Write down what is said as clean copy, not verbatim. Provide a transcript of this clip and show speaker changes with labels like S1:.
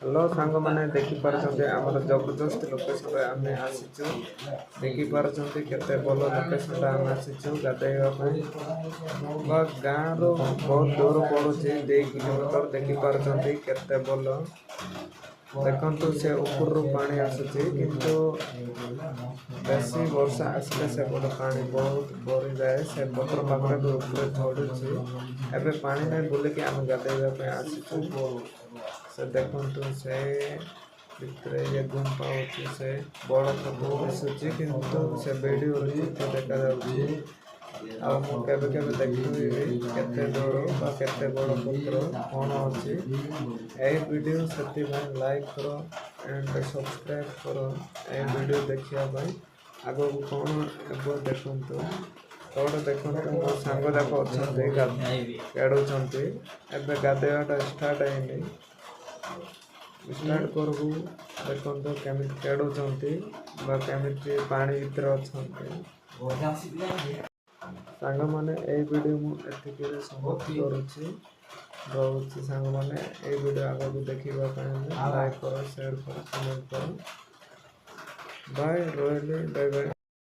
S1: Hello सांग मैंने देखिपारे आमर जबरदस्त लोकेशन आम आसीचु देखिपारे केते भल लोकेशन आम आसीचु गाधेवा गाँव रु बहुत दूर पड़ू 2 किलोमीटर देखिपारे केते भल देखु से ऊपर पानी आसूची किंतु बेसी वर्षा आसले से गोटे पानी बहुत बढ़ी जाए से पत्र पाखरे भी ऊपर चढ़ुची एवं पानी में बुलिकी आम गाधेवाई आसीचु से देखु से भितर ये गुंफा होची से बड़ ठाकुर दिशुची किंतु से वीडियो देखा जाउची आ मु केबे केबे देखिबी केते दूर बा केते बड़ पत्र कौन अच्छी ए वीडियो से लाइक करो एंड सब्सक्राइब करो ए वीडियो देखिया भाई आगो कौन एबो देखंतु तोड़ देखंतु मो सांग जाक अच्छे गाधुचंती एबे गाधेवाटा स्टार्ट हैनी स्टार्ट करबू देखंतु केमिति केडुचंती बा केमिति पानी भीतर अछंती सांग माने ए वीडियो मु एतिके समाप्त करूची रोची सांग माने ए वीडियो आगो देखिबा लाइक करो शेयर करो कमेंट करो बाय रोयली बाय बाय।